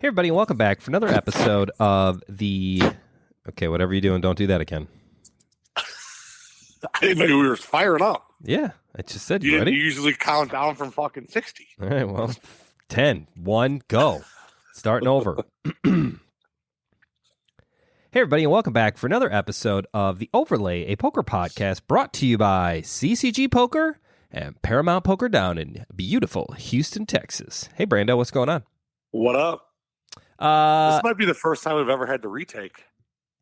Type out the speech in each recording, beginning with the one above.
Hey, everybody, and welcome back for another episode of the... Okay, whatever you're doing, don't do that again. I didn't know we were firing up. Yeah, I just said, You ready? didn't usually count down from fucking 60. All right, well, 10, 1, go. Starting over. Hey, everybody, and welcome back for another episode of The Overlay, a poker podcast brought to you by CCG Poker and Paramount Poker down in beautiful Houston, Texas. Hey, Brando, what's going on? What up? This might be the first time we've ever had to retake.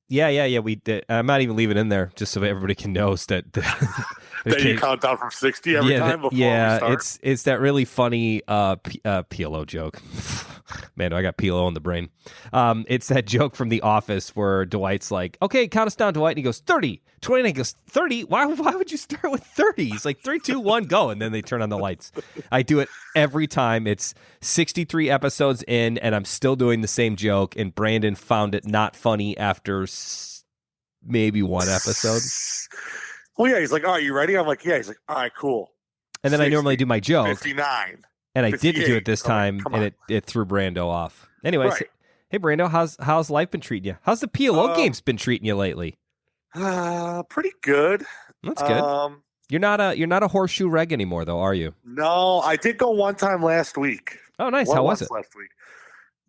Yeah, we did. I might even leave it in there just so everybody can know that That you count down from 60 every time before we start. it's that really funny PLO joke. Man, I got PLO in the brain. It's that joke from The Office where Dwight's like, okay, count us down, Dwight. And he goes, 30, 20. And he goes, 30? Why would you start with 30? He's like, 3, 2, 1, go. And then they turn on the lights. I do it every time. It's 63 episodes in, and I'm still doing the same joke. And Brandon found it not funny after maybe one episode. Well, yeah, he's like, all right, you ready? I'm like, yeah. He's like, all right, cool. And then 60, I normally do my joke. 59. And I didn't do it this time, and it threw Brando off. Anyways, right. Hey Brando, how's life been treating you? How's the PLO games been treating you lately? Pretty good. That's good. You're not a horseshoe reg anymore, though, are you? No, I did go one time last week. Oh, nice. How was it? Last week.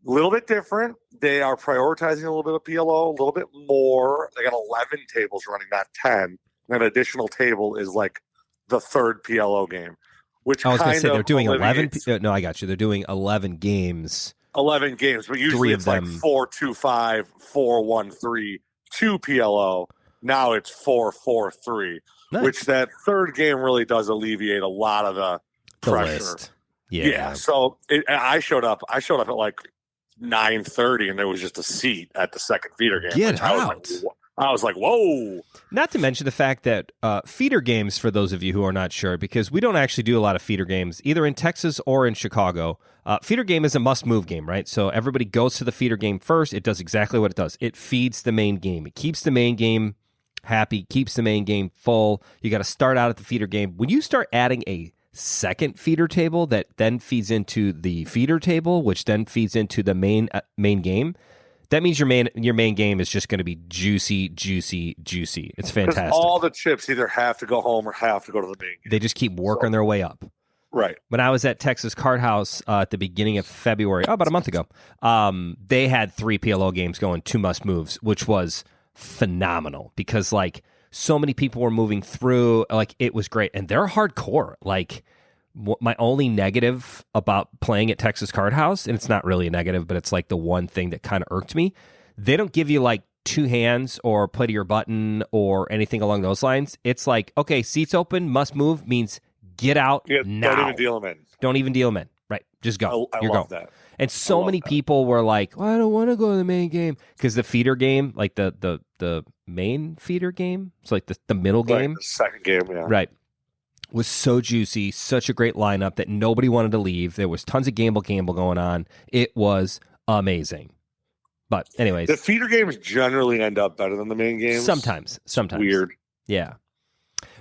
A little bit different. They are prioritizing a little bit of PLO, a little bit more. They got 11 tables running, not 10. An additional table is like the third PLO game. Which I was going to say they're doing 11. No, I got you. They're doing 11 games. 11 games, but usually it's like 4-2-5, 4-1-3, 2 PLO. Now it's 4-4-3, nice. Which that third game really does alleviate a lot of the pressure. List. Yeah. So I showed up at like 9:30, and there was just a seat at the second feeder game. Get out. I was like, whoa. Not to mention the fact that feeder games, for those of you who are not sure, because we don't actually do a lot of feeder games, either in Texas or in Chicago. Feeder game is a must-move game, right? So everybody goes to the feeder game first. It does exactly what it does. It feeds the main game. It keeps the main game happy, keeps the main game full. You got to start out at the feeder game. When you start adding a second feeder table that then feeds into the feeder table, which then feeds into the main game, that means your main game is just going to be juicy. It's fantastic. All the chips either have to go home or have to go to the main game. They just keep working their way up. Right. When I was at Texas Card House at the beginning of February, about a month ago, they had 3 PLO games going, 2 must moves, which was phenomenal because like so many people were moving through. Like it was great, and they're hardcore. Like my only negative about playing at Texas Card House, and it's not really a negative, but it's like the one thing that kind of irked me, they don't give you like 2 hands or play to your button or anything along those lines. It's like, okay, seats open, must move means get out now. Don't even deal them in. Right. Just go. You're love going. that. And so many people were like, well, I don't want to go to the main game because the feeder game, like the main feeder game, it's like the middle game. The second game, yeah. Right. Was so juicy, such a great lineup that nobody wanted to leave. There was tons of gamble going on. It was amazing. But anyways, the feeder games generally end up better than the main games. Sometimes. Weird. Yeah.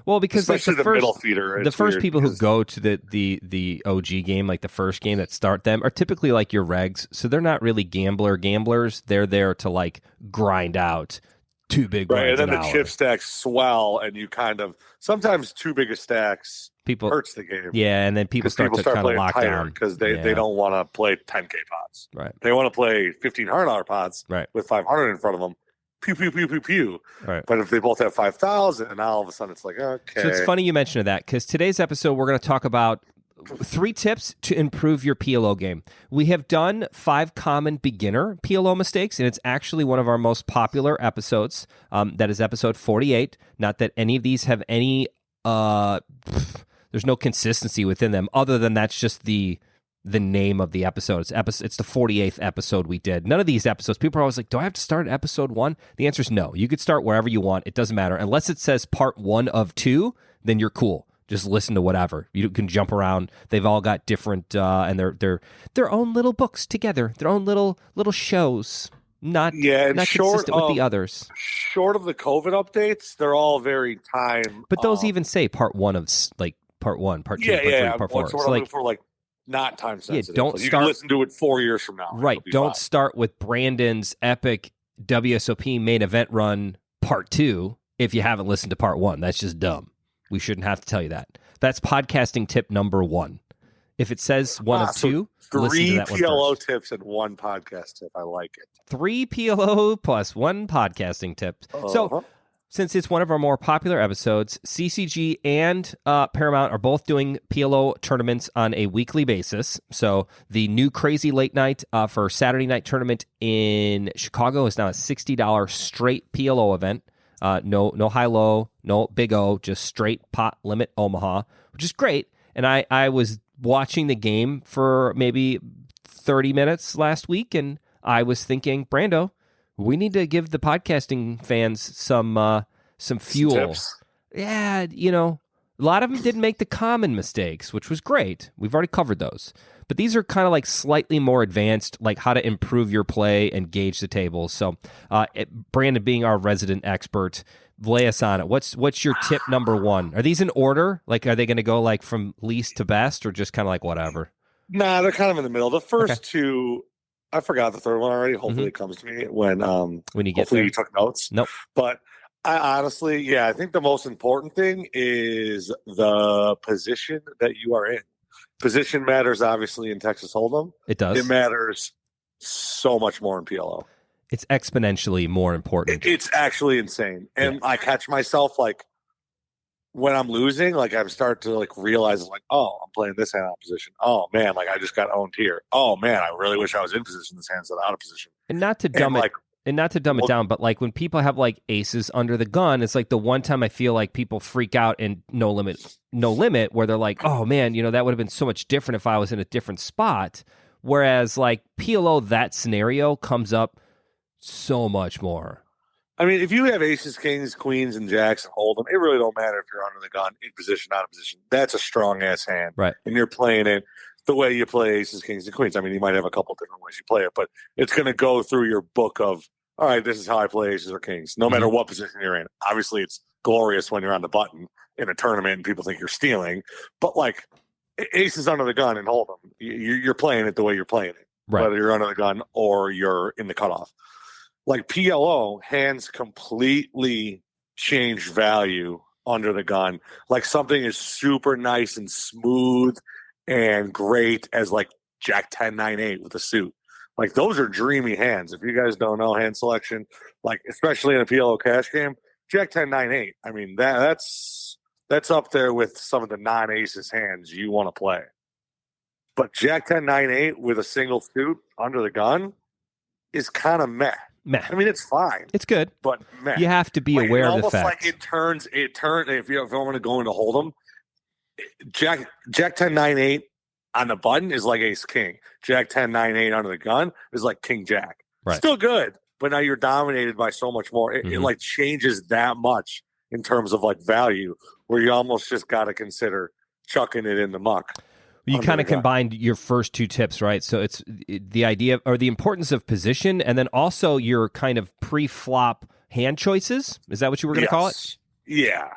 Well, because especially like the middle feeder, the first people who go to the OG game, like the first game that start them, are typically like your regs. So they're not really gamblers. They're there to like grind out 2 big right, blinds and then an the hour. chip stacks swell, and you kind of sometimes too big of stacks hurts the game. Yeah, and then people start to kind of lock down because they don't want to play 10K pots. Right, they want to play $1,500 pots. Right, with 500 in front of them. Pew pew pew pew pew. Right. But if they both have 5,000, and now all of a sudden it's like, okay. So it's funny you mentioned that because today's episode we're going to talk about 3 tips to improve your PLO game. We have done 5 common beginner PLO mistakes, and it's actually one of our most popular episodes. That is episode 48. Not that any of these have any. There's no consistency within them, other than that's just the name of the episode. It's the 48th episode we did. None of these episodes, people are always like, do I have to start at episode 1? The answer is no. You could start wherever you want. It doesn't matter. Unless it says part 1 of 2, then you're cool. Just listen to whatever. You can jump around. They've all got different, and they're their own little books together, their own little shows. Not consistent with the others. Short of the COVID updates, they're all very time. But those even say part 1 of like part 1, part 2, part 3, part 4. So like not time sensitive. Don't you start. Can listen to it 4 years from now. Right. Don't start with Brandon's epic WSOP main event run part 2 if you haven't listened to part 1. That's just dumb. We shouldn't have to tell you that. That's podcasting tip number 1. If it says one of 2, listen to that 3 PLO one first. tips and 1 podcast tip. I like it. 3 PLO plus 1 podcasting tip. So, since it's one of our more popular episodes, CCG and Paramount are both doing PLO tournaments on a weekly basis. So the new Crazy Late Night for Saturday night tournament in Chicago is now a $60 straight PLO event. No high-low, no Big O, just straight Pot Limit Omaha, which is great. And I was watching the game for maybe 30 minutes last week, and I was thinking, Brando, we need to give the podcasting fans some fuel. Some tips. Yeah, a lot of them didn't make the common mistakes, which was great. We've already covered those. But these are kind of like slightly more advanced, like how to improve your play and gauge the tables. So, Brandon, being our resident expert, lay us on it. What's your tip number 1? Are these in order? Like, are they going to go like from least to best, or just kind of like whatever? Nah, they're kind of in the middle. The first 2, I forgot the third one already. Hopefully it comes to me when you get hopefully there. you took notes. Nope. But I honestly, I think the most important thing is the position that you are in. Position matters, obviously, in Texas Hold'em. It does. It matters so much more in PLO. It's exponentially more important. It's actually insane. And I catch myself, like, when I'm losing, like, I start to, like, realize, like, oh, I'm playing this hand out of position. Oh, man, like, I just got owned here. Oh, man, I really wish I was in position. This hand's out of position. And not to dumb it down, but like when people have like aces under the gun, it's like the one time I feel like people freak out in no limit, where they're like, oh man, that would have been so much different if I was in a different spot. Whereas like PLO, that scenario comes up so much more. I mean, if you have aces, kings, queens, and jacks and hold them, it really don't matter if you're under the gun, in position, out of position. That's a strong ass hand, right? And you're playing it the way you play aces, kings, and queens. I mean, you might have a couple different ways you play it, but it's going to go through your book of, all right, this is how I play aces or kings, no matter what position you're in. Obviously, it's glorious when you're on the button in a tournament and people think you're stealing, but like aces under the gun and hold them, you're playing it the way you're playing it, right? Whether you're under the gun or you're in the cutoff. Like PLO, hands completely change value under the gun. Like something is super nice and smooth and great as like Jack 10, 9, 8 with a suit. Like those are dreamy hands. If you guys don't know hand selection, like especially in a PLO cash game, Jack 10, 9, 8. I mean, that's up there with some of the non-aces hands you want to play. But Jack 10, 9, 8 with a single suit under the gun is kind of meh. I mean, it's fine. It's good, but meh. You have to be aware of the fact. Like it turns. If I want to go into Hold'em, Jack 10, 9, 8 on the button is like ace king. Jack 10, 9, 8 under the gun is like king jack. Right. Still good, but now you're dominated by so much more. It like changes that much in terms of like value, where you almost just got to consider chucking it in the muck. You kind of combined your first 2 tips, right? So it's the idea or the importance of position, and then also your kind of pre-flop hand choices. Is that what you were going to call it? Yeah.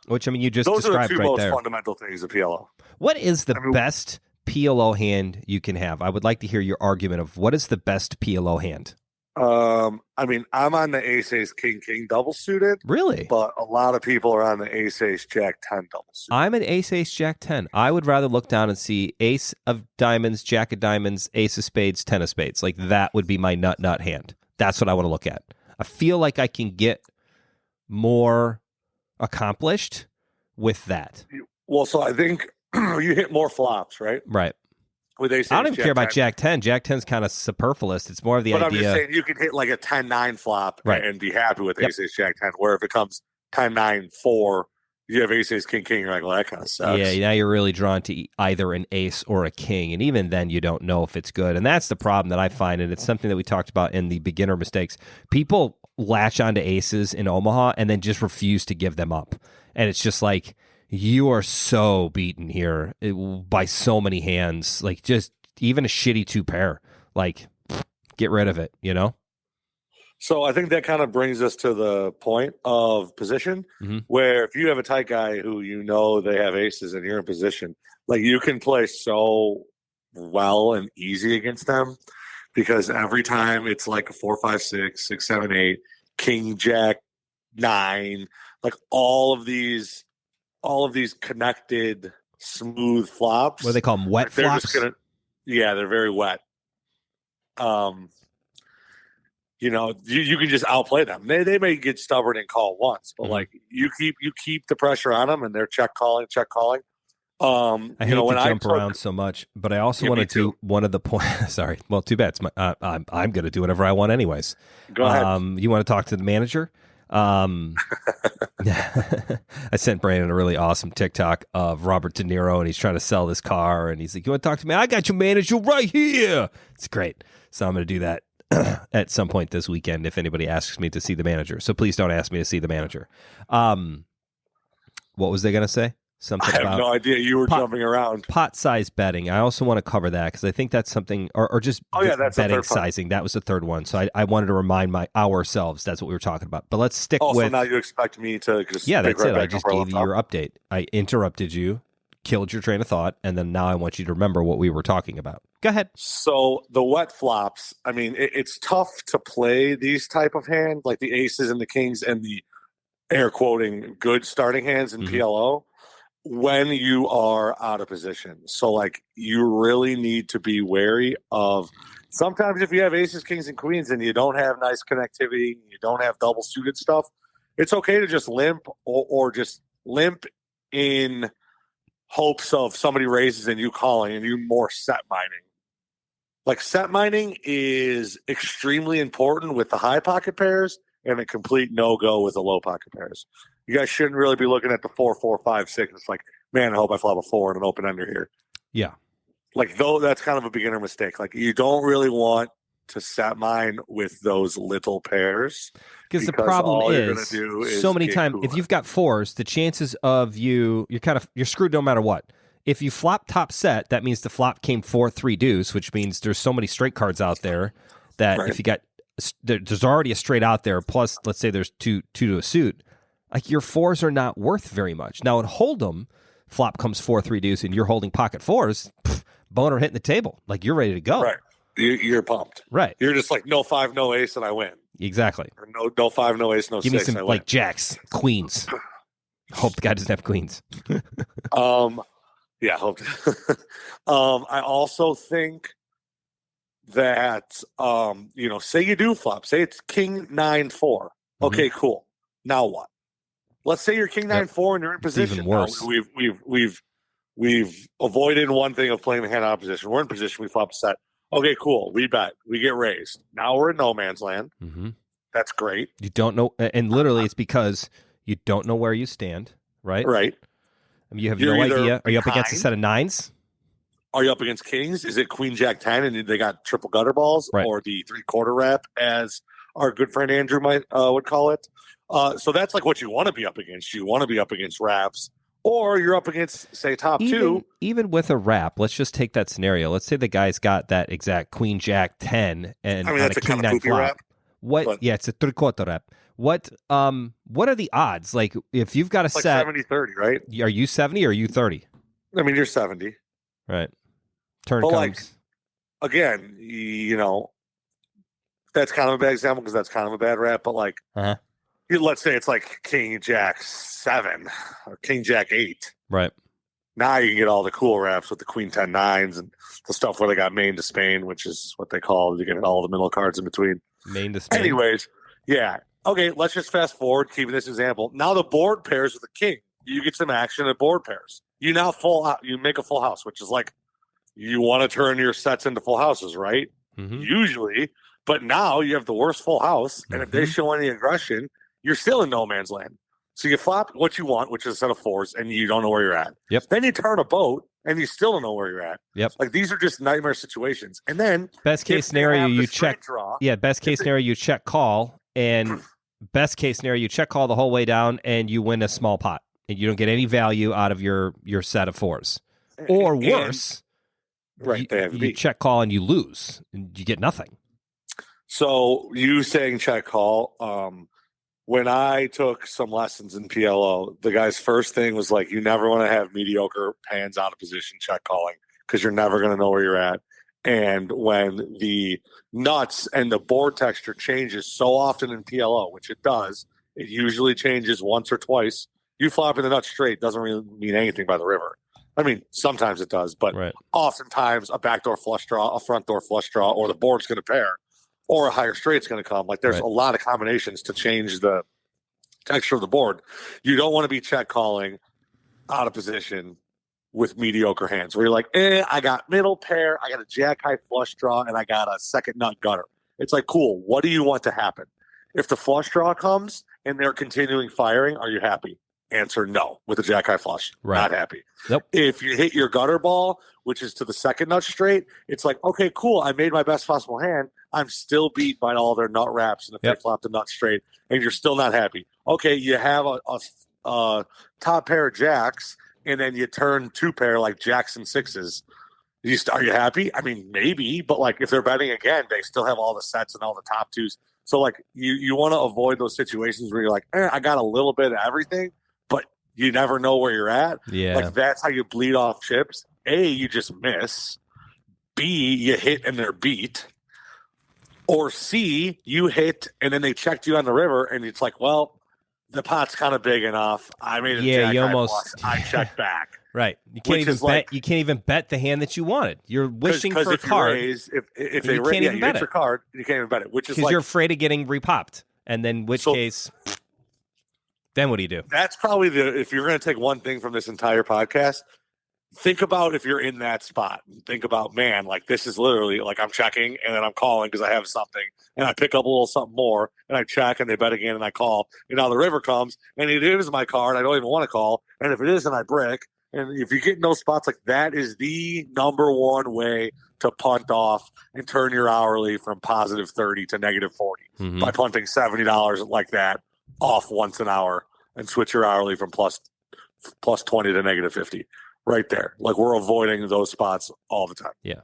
Which, I mean, you just Those described are the 2 right most there. fundamental things of PLO. What is the best PLO hand you can have? I would like to hear your argument of what is the best PLO hand. I mean, I'm on the ace king double suited. Really? But a lot of people are on the ace jack 10 double suited. I'm an ace jack 10. I would rather look down and see ace of diamonds, jack of diamonds, ace of spades, 10 of spades. Like that would be my nut hand. That's what I want to look at. I feel like I can get more accomplished with that. Well, so I think you hit more flops, right? Right. With ace, I don't even care about Jack 10. Jack 10's kind of superfluous. It's more of the idea. But I'm just saying you can hit like a 10-9 flop and be happy with ace Jack 10. Where if it comes 10-9-4, you have ace king. You're like, well, that kind of sucks. Yeah, now you're really drawn to either an ace or a king, and even then you don't know if it's good. And that's the problem that I find, and it's something that we talked about in the beginner mistakes. People latch onto aces in Omaha and then just refuse to give them up, and it's just like, you are so beaten here by so many hands. Like, just even a shitty 2 pair. Like, get rid of it, So I think that kind of brings us to the point of position, where if you have a tight guy who they have aces and you're in position, like you can play so well and easy against them because every time it's like a 4, 5, 6, 6, 7, 8, king, jack, 9, like all of these connected smooth flops. What do they call them? Wet flops? They're very wet. You can just outplay them. They may get stubborn and call once, but like you keep the pressure on them, and they're check calling. I hate to jump around so much, but I also want to do one of the points. Sorry, well, too bad. I'm going to do whatever I want, anyways. Go ahead. You want to talk to the manager? I sent Brandon a really awesome TikTok of Robert De Niro, and he's trying to sell this car, and he's like, "You want to talk to me? I got your manager right here." It's great. So I'm going to do that at some point this weekend if anybody asks me to see the manager. So please don't ask me to see the manager. What was they going to say? Something I have no idea. You were jumping around. Pot size betting. I also want to cover that because I think that's something, or just that's betting sizing. That was the third one. So I wanted to remind ourselves that's what we were talking about. But let's stick with. So now you expect me to just that's it. I just gave you your update. I interrupted you, killed your train of thought, and then now I want you to remember what we were talking about. Go ahead. So the wet flops. I mean, it's tough to play these type of hands like the aces and the kings and the air quoting good starting hands in PLO. When you are out of position. So, like, you really need to be wary of sometimes if you have aces, kings, and queens and you don't have nice connectivity, you don't have double suited stuff, it's okay to just limp or just limp in hopes of somebody raises and you calling and you more set mining. Like, set mining is extremely important with the high pocket pairs and a complete no-go with the low pocket pairs. You guys shouldn't really be looking at the 4, 4, 5, 6. It's like, man, I hope I flop a 4 and an open ender here. Yeah. Like, though, that's kind of a beginner mistake. Like, you don't really want to set mine with those little pairs. Because the problem is so many times, cooler. if you've got 4s, the chances of you're screwed no matter what. If you flop top set, that means the flop came 4-3 deuce, which means there's so many straight cards out there that if you got, there's already a straight out there, plus let's say there's two to a suit. Like, your 4s are not worth very much. Now, in Hold'em, flop comes 4-3 deuce, and you're holding pocket 4s, boner hitting the table. Like, you're ready to go. Right. You're pumped. Right. You're just like, no 5, no ace, and I win. Exactly. Or no 5, no ace, no 6. Give me some, like, jacks, queens. Hope the guy doesn't have queens. Yeah, hope. I also think that, say you do flop. Say it's king 9-4. Okay, cool. Now what? Let's say you're king 9-4 and you're in position. Even worse. Now, we've avoided one thing of playing the hand out of position. We're in position. We flop a set. Okay, cool. We bet. We get raised. Now we're in no man's land. Mm-hmm. That's great. You don't know, and literally it's because you don't know where you stand, right? Right. I mean, you have no idea. Are you up against a set of 9s? Are you up against kings? Is it queen jack 10 and they got triple gutter balls, or the 3/4 wrap, as our good friend Andrew would call it? So that's like what you want to be up against. You want to be up against wraps, or you're up against, say, top 2. Even with a wrap, let's just take that scenario. Let's say the guy's got that exact queen jack 10 and that's a king 9 flop. Wrap. It's a 3/4 wrap. What are the odds? Like, if you've got a set, 70-30, right? Are you 70 or are you 30? I mean, you're 70, right? Turn but comes. Like, again, that's kind of a bad example because that's kind of a bad wrap. But like, let's say it's like king jack 7 or king jack 8. Right. Now you can get all the cool wraps with the queen 10-9s and the stuff where they got Maine to Spain, which is what they call it. You get all the middle cards in between. Maine to Spain. Anyways, yeah. Okay, let's just fast forward, keeping this example. Now the board pairs with the king. You get some action at board pairs. You now you make a full house, which is like, you want to turn your sets into full houses, right? Mm-hmm. Usually. But now you have the worst full house, and if they show any aggression, you're still in no man's land. So you flop what you want, which is a set of 4s, and you don't know where you're at. Yep. Then you turn a boat, and you still don't know where you're at. Yep. Like, these are just nightmare situations. And then best case scenario, you check. Best case scenario, you check call, and best case scenario, you check call the whole way down, and you win a small pot, and you don't get any value out of your set of 4s. Or worse, you check call and you lose, and you get nothing. So you saying check call, when I took some lessons in PLO, the guy's first thing was like, you never want to have mediocre hands out of position check calling because you're never going to know where you're at. And when the nuts and the board texture changes so often in PLO, which it does, it usually changes once or twice. You flopping the nuts straight doesn't really mean anything by the river. I mean, sometimes it does, but oftentimes a backdoor flush draw, a front door flush draw, or the board's going to pair, or a higher straight's going to come. Like there's a lot of combinations to change the texture of the board. You don't want to be check calling out of position with mediocre hands where you're like, I got middle pair, I got a jack high flush draw, and I got a second nut gutter. It's like, cool. What do you want to happen? If the flush draw comes and they're continuing firing, are you happy? Answer no with a jack high flush. Not happy. Nope. If you hit your gutter ball, which is to the second nut straight, it's like, okay, cool. I made my best possible hand. I'm still beat by all their nut wraps, and if they flop the nut straight, and you're still not happy. Okay, you have a top pair of jacks, and then you turn two pair like jacks and sixes. Are you happy? I mean, maybe, but like if they're betting again, they still have all the sets and all the top twos. So like you want to avoid those situations where you're like, I got a little bit of everything, but you never know where you're at. Yeah. Like that's how you bleed off chips. A, you just miss. B, you hit and they're beat. Or C, you hit and then they checked you on the river and it's like, well, the pot's kind of big enough. I made a jack flush. I checked back. Right. You can't even bet. You can't even bet the hand that you wanted. You're wishing for a card. If they raise, you hit your card, you can't even bet it. Which is because you're afraid of getting repopped, and then case, then what do you do? That's probably if you're going to take one thing from this entire podcast, think about if you're in that spot. Think about, man, like this is literally like I'm checking and then I'm calling because I have something and I pick up a little something more and I check and they bet again and I call. And now the river comes and it is my card. I don't even want to call. And if it isn't, I brick. And if you get in those spots, like that is the number one way to punt off and turn your hourly from positive 30 to negative 40 by punting $70 like that off once an hour and switch your hourly from plus 20 to negative 50. Right there. Like we're avoiding those spots all the time. Yeah.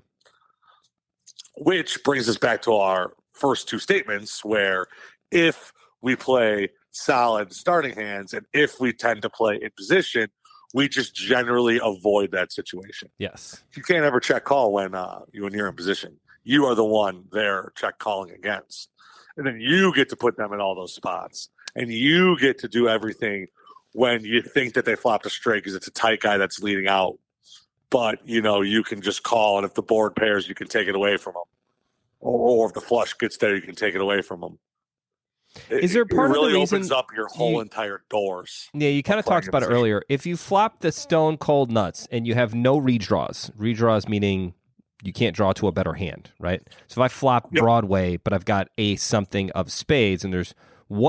Which brings us back to our first two statements where if we play solid starting hands and if we tend to play in position, we just generally avoid that situation. Yes. You can't ever check call when you're in position. You are the one they're check calling against. And then you get to put them in all those spots. And you get to do everything when you think that they flopped a straight because it's a tight guy that's leading out. But, you can just call, and if the board pairs, you can take it away from them. Or if the flush gets there, you can take it away from them. Is there part of the reason really opens up your whole entire doors? Yeah, you kind of talked about it earlier. If you flop the stone cold nuts and you have no redraws meaning you can't draw to a better hand, right? So if I flop Broadway, but I've got something of spades, and there's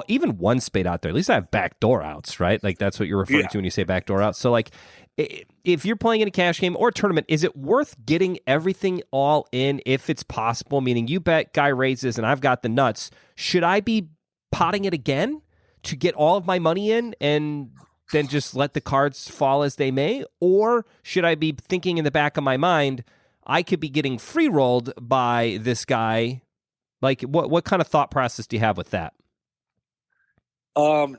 even one spade out there, at least I have backdoor outs, right? Like that's what you're referring to when you say backdoor outs. So like if you're playing in a cash game or a tournament, is it worth getting everything all in if it's possible? Meaning you bet, guy raises, and I've got the nuts. Should I be potting it again to get all of my money in and then just let the cards fall as they may? Or should I be thinking in the back of my mind, I could be getting free rolled by this guy? Like what kind of thought process do you have with that?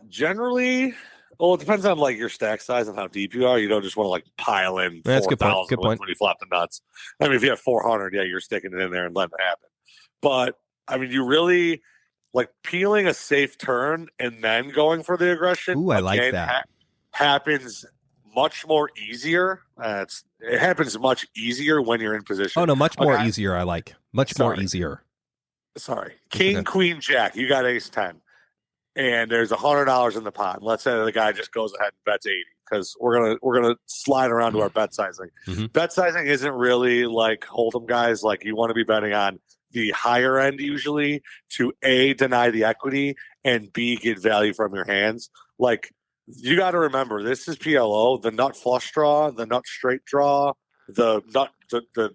Generally, well, it depends on like your stack size and how deep you are. You don't just want to like pile in 4,000 when you flop the nuts. I mean, if you have 400, you're sticking it in there and letting it happen. But I mean, you really like peeling a safe turn and then going for the aggression. Ooh, I like that. Happens much more easier. It happens much easier when you're in position. Oh no, much more easier. I like more easier. Sorry, King, Queen, Jack. You got Ace 10. And there's $100 in the pot. And let's say the guy just goes ahead and bets 80 because we're gonna slide around to our bet sizing. Bet sizing isn't really like hold'em guys. Like you want to be betting on the higher end usually to A, deny the equity, and B, get value from your hands. Like you got to remember, this is PLO. The nut flush draw, the nut straight draw, the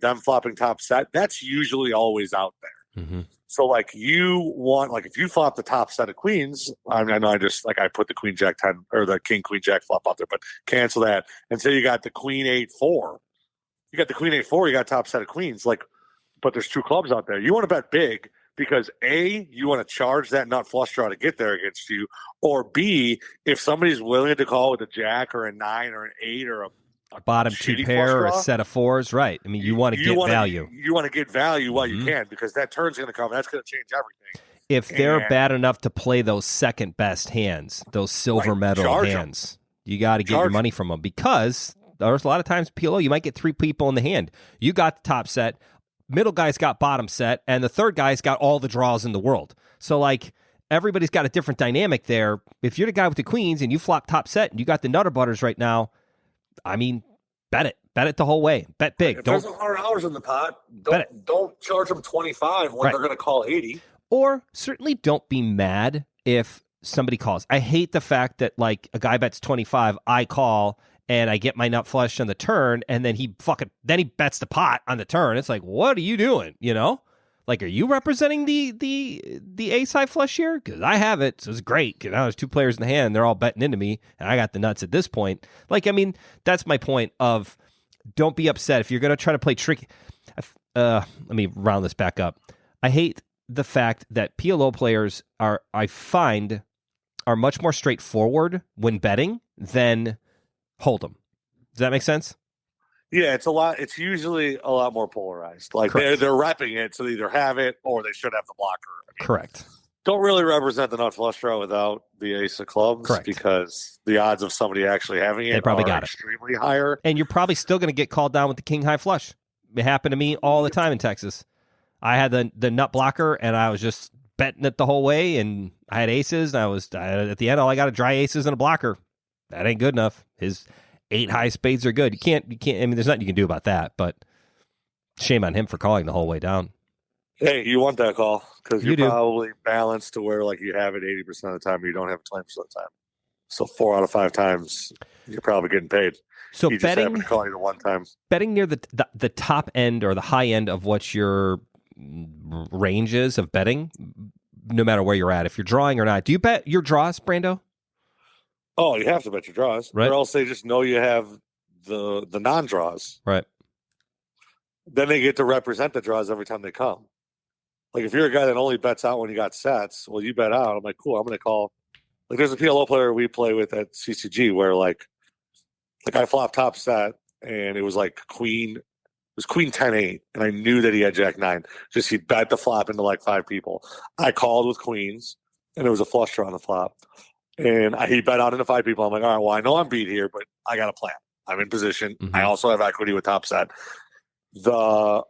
them flopping top set. That's usually always out there. So like you want, like if you flop the top set of queens, I mean, I know I put the queen jack 10 or the king queen jack flop out there, but cancel that. And so you got the queen 8-4. You got the queen 8-4, you got top set of queens. Like, but there's two clubs out there. You want to bet big because A, you want to charge that nut flush draw to get there against you, or B, if somebody's willing to call with a jack or a 9 or an 8 or a bottom two pair or a set of fours, right? I mean, you want to get value. You want to get value while you can, because that turn's going to come. That's going to change everything. If they're bad enough to play those second best hands, those silver medal hands, you got to get your money from them, because there's a lot of times PLO you might get three people in the hand. You got the top set, middle guy's got bottom set, and the third guy's got all the draws in the world. So like everybody's got a different dynamic there. If you're the guy with the queens and you flop top set and you got the nutter butters right now, I mean, bet it the whole way. Bet big. If there's $100 in the pot, don't charge them 25 when they're going to call 80. Or certainly don't be mad if somebody calls. I hate the fact that like a guy bets 25, I call and I get my nut flush on the turn, and then he bets the pot on the turn. It's like, what are you doing? You know, like, are you representing the ace high flush here? Because I have it, so it's great. Because now there's two players in the hand, they're all betting into me, and I got the nuts at this point. Like, I mean, that's my point of don't be upset if you're going to try to play tricky. Let me round this back up. I hate the fact that PLO players are much more straightforward when betting than Hold'em. Does that make sense? Yeah, it's usually a lot more polarized. Like they're repping it, so they either have it or they should have the blocker. I mean, correct. Don't really represent the nut flush draw without the ace of clubs, correct, because the odds of somebody actually having it are extremely higher. And you're probably still going to get called down with the king high flush. It happened to me all the time in Texas. I had the nut blocker, and I was just betting it the whole way, and I had aces, and at the end, all I got a dry aces and a blocker. That ain't good enough. His 8 high spades are good. You can't, I mean, there's nothing you can do about that, but shame on him for calling the whole way down. Hey, you want that call, because you're probably balanced to where like you have it 80% of the time, or you don't have it 20% of the time. So 4 out of 5 times, you're probably getting paid. So you just happened to call you the one time. Betting near the top end or the high end of what your range is of betting, no matter where you're at, if you're drawing or not. Do you bet your draws, Brando? Oh, you have to bet your draws, right? Or else they just know you have the non-draws, right? Then they get to represent the draws every time they come. Like if you're a guy that only bets out when you got sets, well, you bet out. I'm like, cool. I'm going to call. Like there's a PLO player we play with at CCG where like I flopped top set and it was like queen 10-8, and I knew that he had jack 9. Just he bet the flop into like 5 people. I called with queens, and it was a flush draw on the flop. And he bet out into 5 people. I'm like, all right, well, I know I'm beat here, but I got a plan. I'm in position. Mm-hmm. I also have equity with top set. The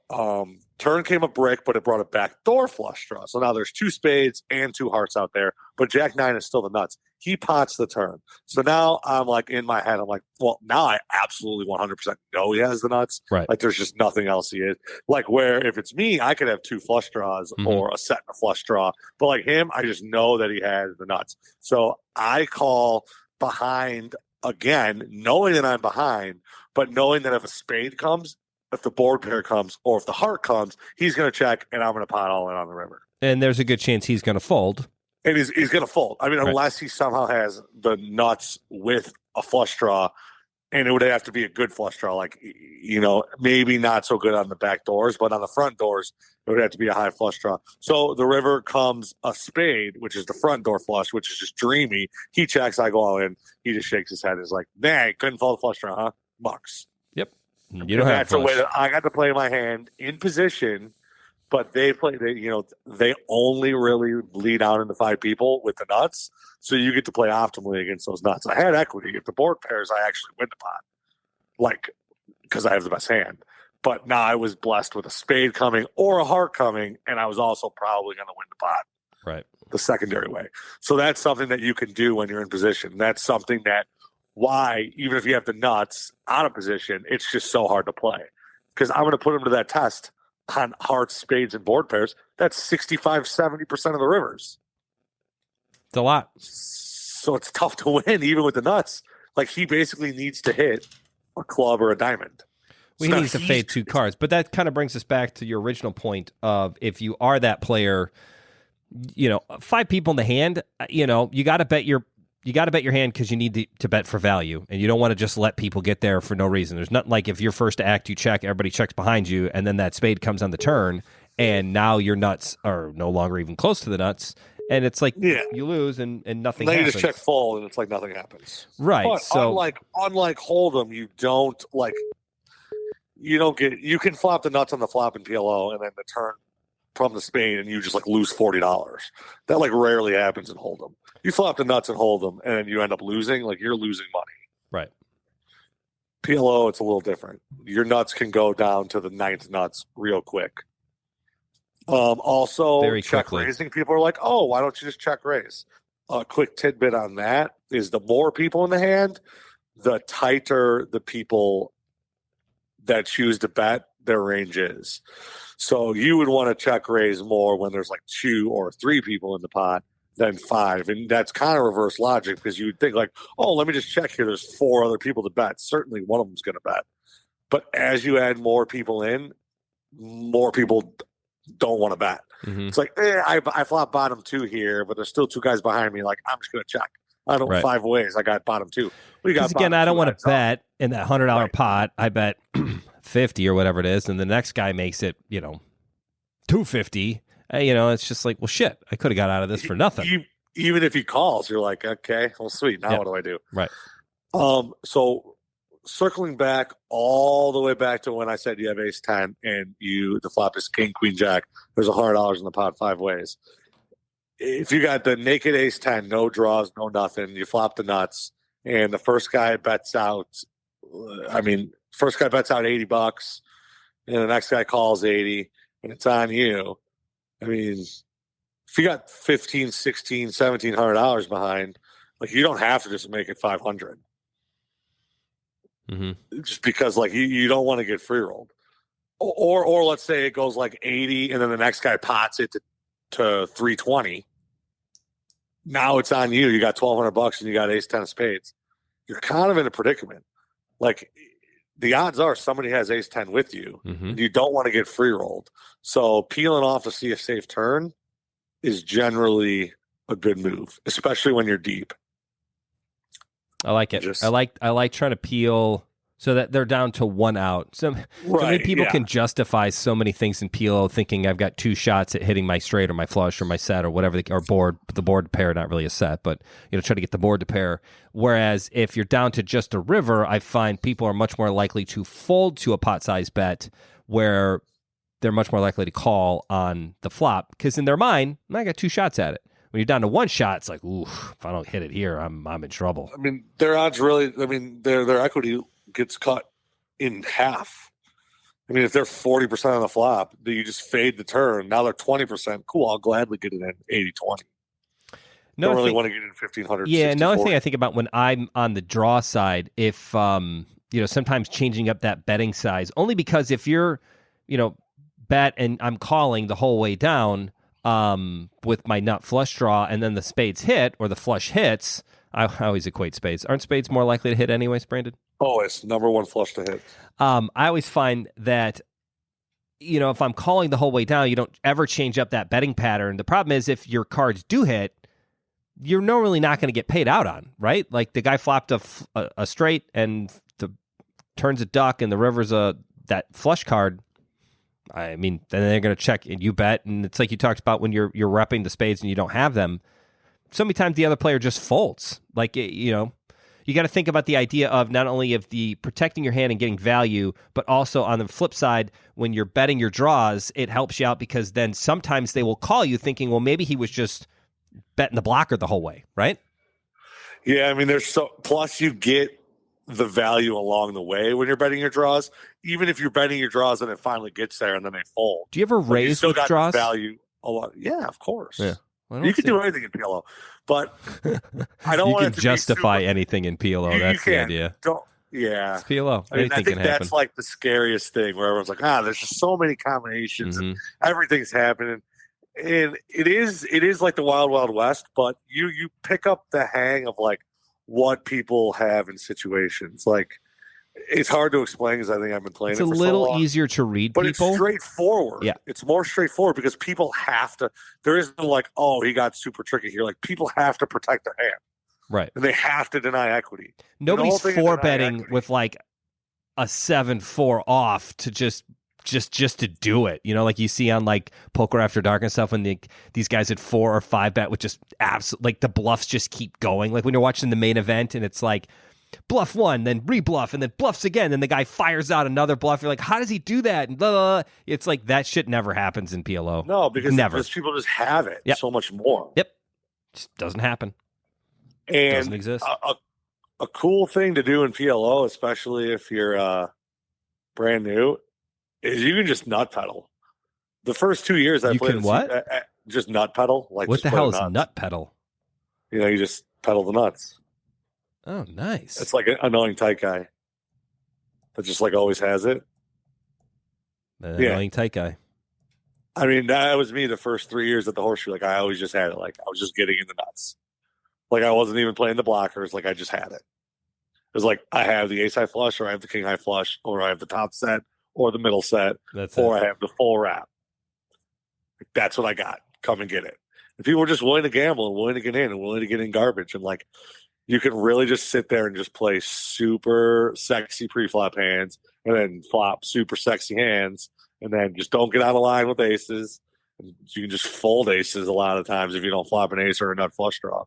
turn came a brick, but it brought a backdoor flush draw. So now there's 2 spades and 2 hearts out there, but jack 9 is still the nuts. He pots the turn. So now I'm like in my head, I'm like, well, now I absolutely 100% know he has the nuts. Right. Like there's just nothing else he is. Like where if it's me, I could have 2 flush draws or a set and a flush draw. But like him, I just know that he has the nuts. So I call behind again, knowing that I'm behind, but knowing that if a spade comes, if the board pair comes, or if the heart comes, he's going to check, and I'm going to pot all in on the river. And there's a good chance he's going to fold. And he's going to fold. I mean, unless he somehow has the nuts with a flush draw, and it would have to be a good flush draw. Like, you know, maybe not so good on the back doors, but on the front doors, it would have to be a high flush draw. So the river comes a spade, which is the front door flush, which is just dreamy. He checks, I go all in. He just shakes his head. He's like, nah, couldn't fold the flush draw, huh? Bucks. Yep. You don't have that's a way that I got to play my hand in position, but they only really lead out into 5 people with the nuts, so you get to play optimally against those nuts. I had equity. If the board pairs, I actually win the pot, like because I have the best hand. But now I was blessed with a spade coming or a heart coming, and I was also probably going to win the pot, right? The secondary way. So that's something that you can do when you're in position. That's something that. Why, even if you have the nuts out of position, it's just so hard to play. Because I'm going to put him to that test on hearts, spades, and board pairs. That's 65-70% of the rivers. It's a lot. So it's tough to win, even with the nuts. Like, he basically needs to hit a club or a diamond. Well, he needs to fade 2 cards. But that kind of brings us back to your original point of if you are that player, 5 people in the hand, you got to bet your hand because you need to bet for value, and you don't want to just let people get there for no reason. There's nothing like if you're first to act, you check, everybody checks behind you, and then that spade comes on the turn, and now your nuts are no longer even close to the nuts, And it's like you lose and nothing happens. You just check full and it's like nothing happens. Right. But so unlike Hold'em, you can flop the nuts on the flop in PLO and then the turn from the spade and you just like lose $40. That like rarely happens in Hold'em. You flop the nuts and Hold'em and then you end up losing, like you're losing money. Right. PLO, it's a little different. Your nuts can go down to the ninth nuts real quick. Also, very check quickly. Raising, people are like, oh, why don't you just check raise? A quick tidbit on that is the more people in the hand, the tighter the people that choose to bet their range is. So you would want to check raise more when there's like 2 or 3 people in the pot than 5. And that's kind of reverse logic because you would think like, oh, let me just check here. There's 4 other people to bet. Certainly one of them's going to bet. But as you add more people in, more people don't want to bet. Mm-hmm. It's like, I flop bottom 2 here, but there's still 2 guys behind me. Like, I'm just going to check. I don't 5 ways. I got bottom 2. Because again, I don't want to bet in that $100 pot. I bet 50 or whatever it is, and the next guy makes it, $250. It's just like, well, shit, I could have got out of this for nothing. Even if he calls, you're like, okay, well, sweet. Now what do I do? Right. So circling back all the way back to when I said you have ace 10 and the flop is king, queen, jack, there's $100 in the pot 5 ways. If you got the naked ace 10, no draws, no nothing, you flop the nuts, and the first guy bets out, $80, and the next guy calls 80, and it's on you. I mean, if you got $1,500, $1,600, $1,700 behind, like you don't have to just make it 500. Mm-hmm. Just because like you don't want to get free rolled, or let's say it goes like 80, and then the next guy pots it to 320. Now it's on you. You got $1,200 and you got ace 10 of spades. You're kind of in a predicament. Like the odds are somebody has ace 10 with you. Mm-hmm. And you don't want to get free rolled. So peeling off to see a safe turn is generally a good move, especially when you're deep. I like it. I like trying to peel so that they're down to 1 out. So many people can justify so many things in PLO thinking I've got 2 shots at hitting my straight or my flush or my set or whatever, or board, the board to pair, not really a set, but try to get the board to pair. Whereas if you're down to just a river, I find people are much more likely to fold to a pot size bet where they're much more likely to call on the flop because in their mind, I got 2 shots at it. When you're down to 1 shot, it's like, ooh, if I don't hit it here, I'm in trouble. I mean, their odds really, their equity gets cut in half. I mean, if they're 40% on the flop, you just fade the turn. Now they're 20%. Cool, I'll gladly get it in 80-20. Don't really want to get in 1,500. Yeah, another thing I think about when I'm on the draw side, if sometimes changing up that betting size, only because if you're, bet and I'm calling the whole way down with my nut flush draw, and then the spades hit or the flush hits, I always equate spades. Aren't spades more likely to hit anyways, Brandon? Always. Number 1 flush to hit. I always find that, if I'm calling the whole way down, you don't ever change up that betting pattern. The problem is if your cards do hit, you're normally not going to get paid out on, right? Like the guy flopped a straight and the turns a duck and the river's that flush card. I mean, then they're going to check and you bet. And it's like you talked about when you're repping the spades and you don't have them. So many times the other player just folds. Like, you got to think about the idea of not only of the protecting your hand and getting value, but also on the flip side, when you're betting your draws, it helps you out because then sometimes they will call you thinking, well, maybe he was just betting the blocker the whole way, right? Yeah, I mean, plus you get the value along the way when you're betting your draws, even if you're betting your draws and it finally gets there and then they fold. Do you ever raise with draws? Value a lot. Yeah, of course. Yeah. You can do anything in PLO, but I don't want to justify anything in PLO. That's the idea. Yeah. It's PLO. I think that's like the scariest thing where everyone's like, there's just so many combinations and everything's happening. And it is like the wild, wild west, but you pick up the hang of like what people have in situations. Like it's hard to explain because I think I've been playing it for so long. It's a little easier to read but people. It's straightforward. Yeah. It's more straightforward because people have to, there isn't like, oh, he got super tricky here. Like people have to protect their hand. Right. And they have to deny equity. Nobody's 4-betting with like a 7-4 off to just just to do it, like you see on like Poker After Dark and stuff when these guys at 4 or 5 bet with just like the bluffs just keep going. Like when you're watching the main event and it's like bluff 1, then rebluff, and then bluffs again, and the guy fires out another bluff. You're like, how does he do that? And blah, blah, blah. It's like that shit never happens in PLO. No, because people just have it so much more. Yep. Just doesn't happen. And doesn't exist. A cool thing to do in PLO, especially if you're brand new, is you can just nut pedal. The first 2 years I played, just nut pedal. Like, what the hell is nut pedal? You just pedal the nuts. Oh, nice. It's like an annoying tight guy that just like always has it. Annoying tight guy. I mean, that was me the first 3 years at the Horseshoe. Like, I always just had it. Like, I was just getting in the nuts. Like, I wasn't even playing the blockers. Like, I just had it. It was like, I have the ace high flush, or I have the king high flush, or I have the top set, or the middle set, I have the full wrap. Like, that's what I got. Come and get it. And people were just willing to gamble and willing to get in and willing to get in garbage. And like, you can really just sit there and just play super sexy pre-flop hands and then flop super sexy hands and then just don't get out of line with aces. And you can just fold aces a lot of times if you don't flop an ace or a nut flush draw.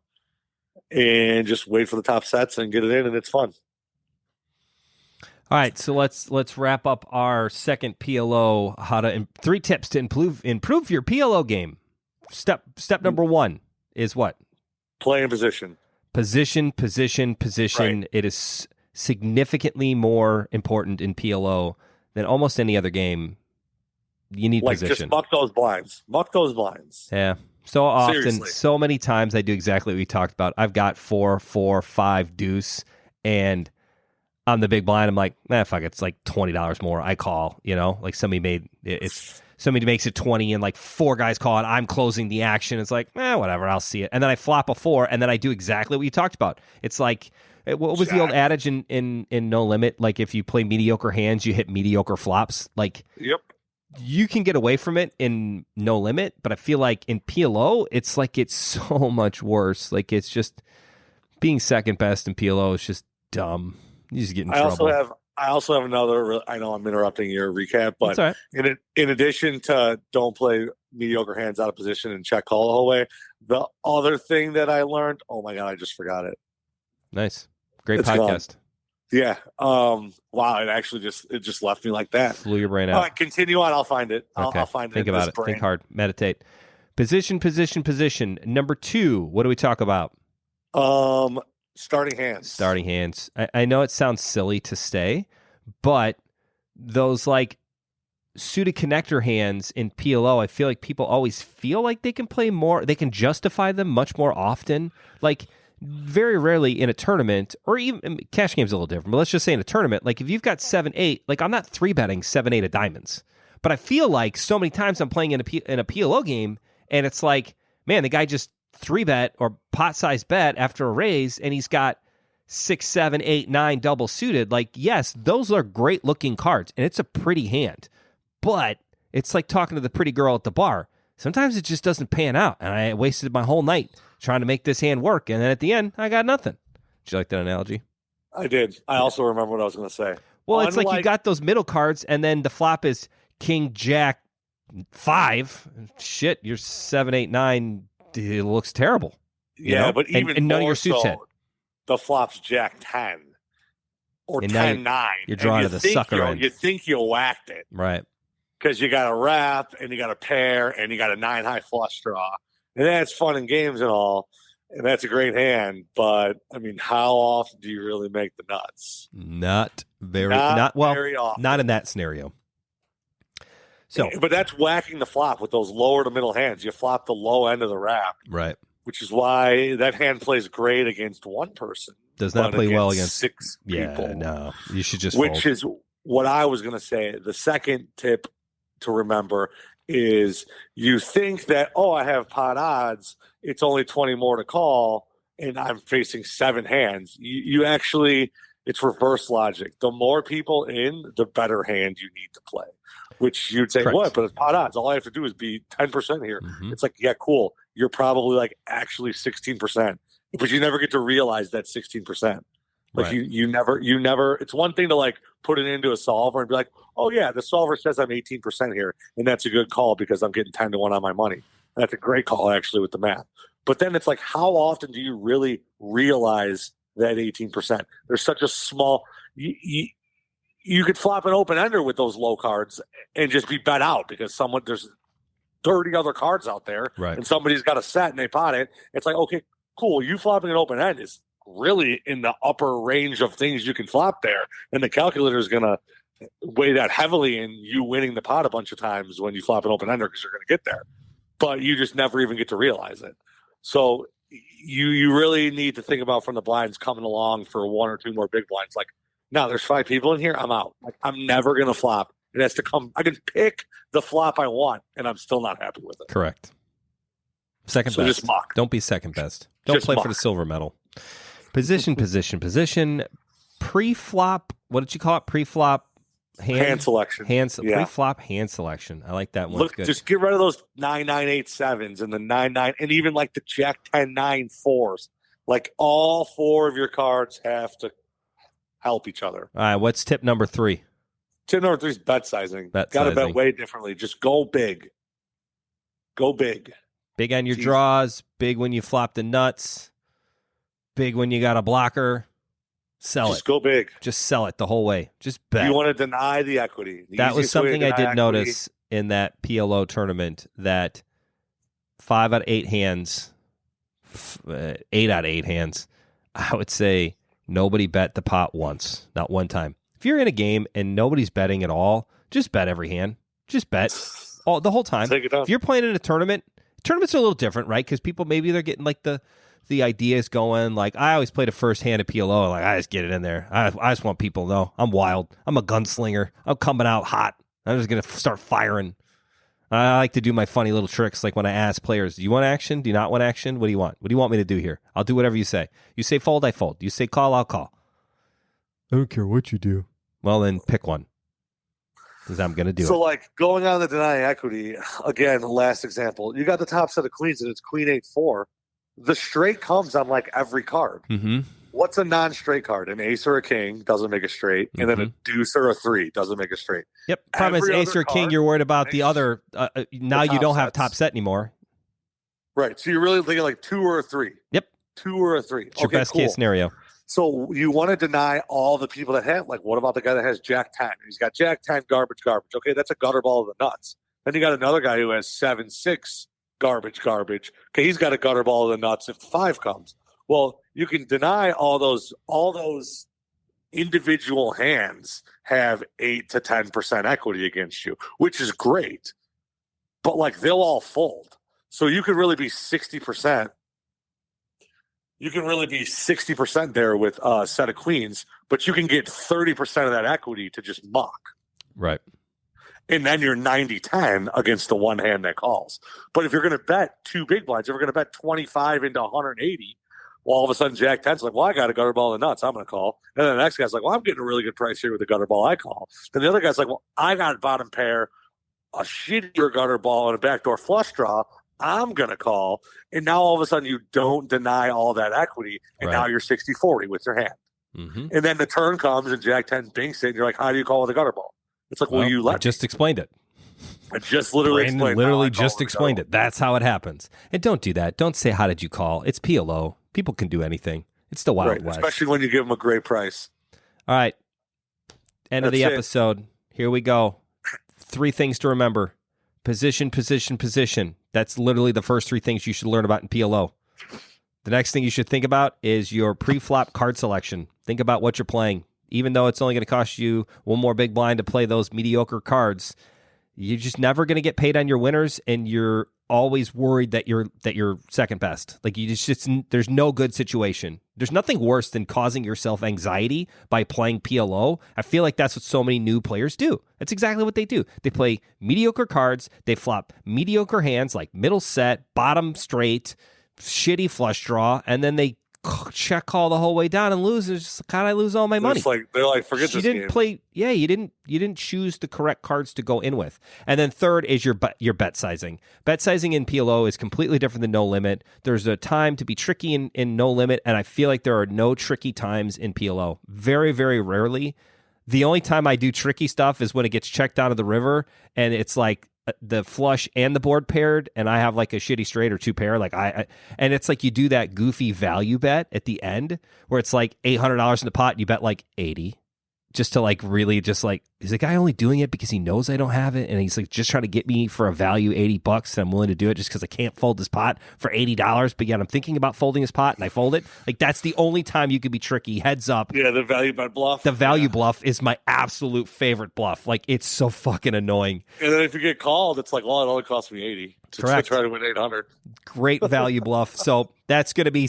And just wait for the top sets and get it in, and it's fun. All right, so let's wrap up our second PLO. 3 tips to improve your PLO game. Step number 1 is what? Play in position. Position. Right. It is significantly more important in PLO than almost any other game. You need position. Just muck those blinds. Yeah. So often, Seriously. So many times I do exactly what we talked about. I've got 4, 5 deuce, and on the big blind, I'm like, fuck it. It's like $20 more. I call, like somebody makes it 20 and like 4 guys call it. I'm closing the action. It's like, whatever. I'll see it. And then I flop a 4 and then I do exactly what you talked about. It's like, what was the old adage in No Limit? Like if you play mediocre hands, you hit mediocre flops. Like, yep. You can get away from it in No Limit, but I feel like in PLO, it's like it's so much worse. Like it's just being second best in PLO is just dumb. You just get in trouble. I also have another. I know I'm interrupting your recap, but right. in addition to don't play mediocre hands out of position and check call the whole way, the other thing that I learned. Oh my god, I just forgot it. Nice, great podcast. Gone. Yeah. Wow. It actually just left me like that. Flew your brain out. All right, continue on. I'll find it. Okay. I'll find it. Think about it. Brain. Think hard. Meditate. Position. Number 2. What do we talk about? Starting hands. I know it sounds silly to say, but those like suited connector hands in PLO, I feel like people always feel like they can play more. They can justify them much more often. Like very rarely in a tournament, or even cash game's a little different, but let's just say in a tournament, like if you've got 7-8, like I'm not 3-betting 7-8 of diamonds, but I feel like so many times I'm playing in a PLO game and it's like, man, the guy just 3-bet or pot size bet after a raise and he's got 6, 7, 8, 9 double suited. Like, yes, those are great looking cards and it's a pretty hand, but it's like talking to the pretty girl at the bar. Sometimes it just doesn't pan out and I wasted my whole night trying to make this hand work, and then at the end, I got nothing. Did you like that analogy? I did. I also remember what I was going to say. Well, it's like you got those middle cards, and then the flop is King, Jack, 5. Shit, you're 7, 8, 9. It looks terrible. Yeah, but even and none more of your suits hit. The flop's Jack 10 or 10-9. You're drawing to the sucker end. You think you whacked it. Right. Because you got a wrap, and you got a pair, and you got a 9 high flush draw. And that's fun in games and all, and that's a great hand. But I mean, how often do you really make the nuts? Not very often. Not in that scenario. So, but that's whacking the flop with those lower to middle hands. You flop the low end of the wrap, right? Which is why that hand plays great against one person. Does not play well against 6 people. Yeah, no, you should just. Which is what I was going to say. The second tip to remember is you think that, I have pot odds, it's only 20 more to call, and I'm facing 7 hands. You actually, it's reverse logic. The more people in, the better hand you need to play. Which you'd say, what? But it's pot odds. All I have to do is be 10% here. Mm-hmm. It's like, yeah, cool. You're probably like actually 16%. But you never get to realize that 16%. Like you never, it's one thing to like put it into a solver and be like, oh yeah, the solver says I'm 18% here, and that's a good call because I'm getting 10-1 on my money. That's a great call actually with the math. But then it's like, how often do you really realize that 18%? There's such a small. You could flop an open ender with those low cards and just be bet out because there's 30 other cards out there, right, and somebody's got a set and they pot it. It's like, okay, cool. You flopping an open end is really in the upper range of things you can flop there, and the calculator is going to weigh that heavily in you winning the pot a bunch of times when you flop an open ender because you're going to get there, but you just never even get to realize it. So you really need to think about from the blinds coming along for one or two more big blinds. Like, no, there's 5 people in here. I'm out. Like, I'm never going to flop. It has to come. I can pick the flop I want, and I'm still not happy with it. Correct. Second so best. Just muck. Don't be second best. Don't just play muck. For the silver medal. Position. Pre-flop. What did you call it? Pre-flop hand selection. Pre-flop hand selection. I like that one. Look, just get rid of those 9-9-8-7s and the 9-9, and even like the Jack 10-9-4s. Like, all 4 of your cards have to help each other. All right. What's tip number 3? Tip number 3 is bet sizing. Got to bet way differently. Just go big. Go big. Big on your draws. Big when you flop the nuts. Big when you got a blocker. Just go big. Just sell it the whole way. Just bet. You want to deny the equity. That was something I did notice in that PLO tournament, that 5 out of 8 hands, 8 out of 8 hands, I would say nobody bet the pot once, not one time. If you're in a game and nobody's betting at all, just bet every hand. Just bet the whole time. If you're playing in a tournament, tournaments are a little different, right? Because people, maybe they're getting like the ideas going. Like, I always play the first hand at PLO. Like, I just get it in there. I just want people to know I'm wild. I'm a gunslinger. I'm coming out hot. I'm just going to start firing. I like to do my funny little tricks, like when I ask players, do you want action? Do you not want action? What do you want? What do you want me to do here? I'll do whatever you say. You say fold, I fold. You say call, I'll call. I don't care what you do. Well, then pick one, because I'm going to do it. So, like, going on the denying equity, again, the last example, you got the top set of queens, and it's queen 8-4. The straight comes on, like, every card. Mm-hmm. What's a non-straight card? An ace or a king doesn't make a straight, and then a deuce or a 3 doesn't make a straight. Yep. Problem is, ace or king, you're worried about the other. Now you don't have top set anymore. Right. So you're really thinking like 2 or a 3. Yep. 2 or a 3. It's your best case scenario. So you want to deny all the people that have, like, what about the guy that has Jack 10? He's got Jack 10, garbage. Okay, that's a gutter ball of the nuts. Then you got another guy who has 7-6, garbage. Okay, he's got a gutter ball of the nuts if the 5 comes. Well, you can deny all those individual hands have 8 to 10% equity against you, which is great. But, like, they'll all fold. So you could really be 60%. You can really be 60% there with a set of queens, but you can get 30% of that equity to just muck. Right. And then you're 90-10 against the one hand that calls. But if you're going to bet 2 big blinds, if you're going to bet 25 into 180, well, all of a sudden Jack 10's like, well, I got a gutter ball of the nuts, I'm going to call. And then the next guy's like, well, I'm getting a really good price here with the gutter ball, I call. Then the other guy's like, well, I got a bottom pair, a shittier gutter ball, and a backdoor flush draw, I'm going to call. And now all of a sudden you don't deny all that equity, and now you're 60-40 with your hand. Mm-hmm. And then the turn comes and Jack 10 binks it, and you're like, how do you call with a gutter ball? It's like, well, you let I just explained it. I just literally explained it. That's how it happens. And don't do that. Don't say, how did you call? It's PLO. People can do anything. It's the Wild West. Especially when you give them a great price. All right. End of the episode. Here we go. 3 things to remember. Position. That's literally the first 3 things you should learn about in PLO. The next thing you should think about is your pre-flop card selection. Think about what you're playing. Even though it's only going to cost you one more big blind to play those mediocre cards, you're just never going to get paid on your winners, and you're always worried that you're second best. Like, there's no good situation. There's nothing worse than causing yourself anxiety by playing PLO. I feel like that's what so many new players do. That's exactly what they do. They play mediocre cards. They flop mediocre hands like middle set, bottom straight, shitty flush draw, and then they check call the whole way down and lose. It's just, how did I lose all my money? They're like, forget this game. You didn't choose the correct cards to go in with. And then third is your bet sizing. Bet sizing in PLO is completely different than no limit. There's a time to be tricky in no limit, and I feel like there are no tricky times in PLO. Very, very rarely The only time I do tricky stuff is when it gets checked out of the river and it's like the flush and the board paired, and I have like a shitty straight or two pair. Like and it's like you do that goofy value bet at the end where it's like $800 in the pot and you bet like 80. Just to like really just like, is the guy only doing it because he knows I don't have it? And he's like just trying to get me for a value $80 and I'm willing to do it just because I can't fold this pot for $80. But yet I'm thinking about folding his pot and I fold it. Like that's the only time you could be tricky. Heads up. Yeah, the value bet bluff. The value bluff is my absolute favorite bluff. Like it's so fucking annoying. And then if you get called, it's like, well, it only cost me 80 to try to win 800. Great value bluff. So that's gonna be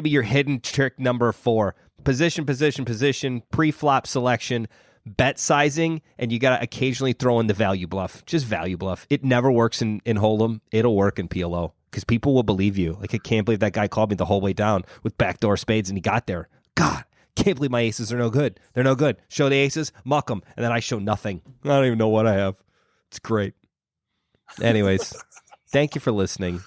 your hidden trick number 4. Position, pre-flop selection, bet sizing, and you got to occasionally throw in the value bluff. Just value bluff. It never works in Hold'em. It'll work in PLO because people will believe you. Like, I can't believe that guy called me the whole way down with backdoor spades and he got there. God, can't believe my aces are no good. They're no good. Show the aces, muck them, and then I show nothing. I don't even know what I have. It's great. Anyways, thank you for listening.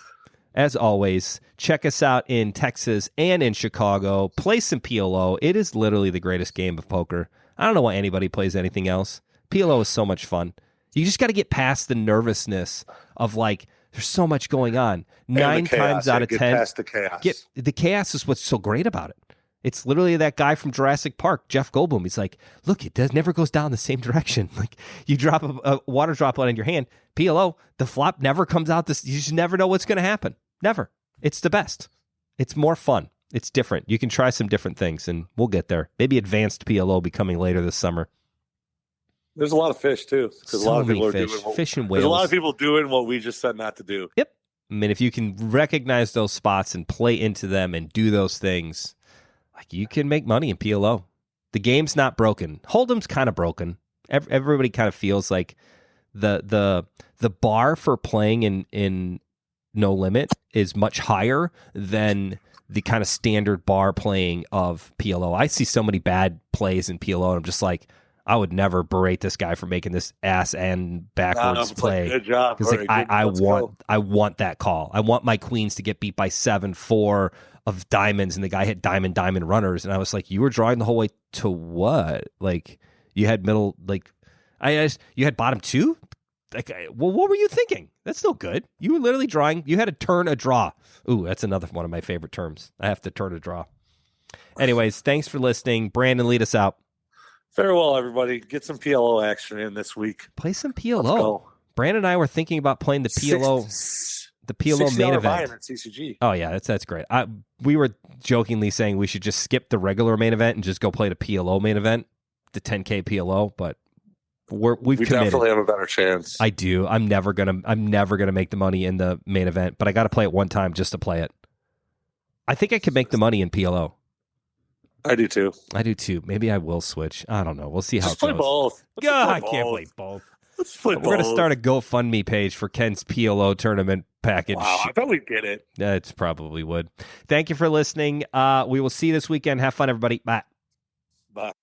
As always, check us out in Texas and in Chicago. Play some PLO. It is literally the greatest game of poker. I don't know why anybody plays anything else. PLO is so much fun. You just got to get past the nervousness of like, there's so much going on. 9 times out of 10. Get past the chaos. The chaos is what's so great about it. It's literally that guy from Jurassic Park, Jeff Goldblum. He's like, look, never goes down the same direction. Like you drop a water droplet in your hand. PLO, the flop never comes out. You just never know what's going to happen. Never. It's the best. It's more fun. It's different. You can try some different things, and we'll get there. Maybe advanced PLO be coming later this summer. There's a lot of fish, too. Because a lot of people are doing fish and whales. There's a lot of people doing what we just said not to do. Yep. I mean, if you can recognize those spots and play into them and do those things, like you can make money in PLO. The game's not broken. Hold'em's kind of broken. Everybody kind of feels like the bar for playing in No Limit is much higher than the kind of standard bar playing of PLO. I see so many bad plays in PLO, and I'm just like, I would never berate this guy for making this ass and backwards play. Like, good job. Because like, I want that call. I want my queens to get beat by 7-4 of diamonds, and the guy hit diamond runners, and I was like, you were drawing the whole way to what? Like you had middle, like you had bottom 2. Like, well, what were you thinking? That's no good. You were literally drawing. You had to turn a draw. Ooh, that's another one of my favorite terms. I have to turn a draw. Anyways, thanks for listening. Brandon, lead us out. Farewell, everybody. Get some PLO action in this week. Play some PLO. Brandon and I were thinking about playing the PLO main event at CCG. Oh yeah, that's great. We were jokingly saying we should just skip the regular main event and just go play the PLO main event, the 10K PLO, but we definitely have a better chance. I do. I'm never gonna make the money in the main event, but I got to play it one time just to play it. I think I could make the money in PLO. I do too. Maybe I will switch. I don't know. We'll see how it goes. Play both. God, I can't play both. Let's play both. We're gonna start a GoFundMe page for Ken's PLO tournament package. Wow, I thought we'd get it. It probably would. Thank you for listening. We will see you this weekend. Have fun, everybody. Bye. Bye.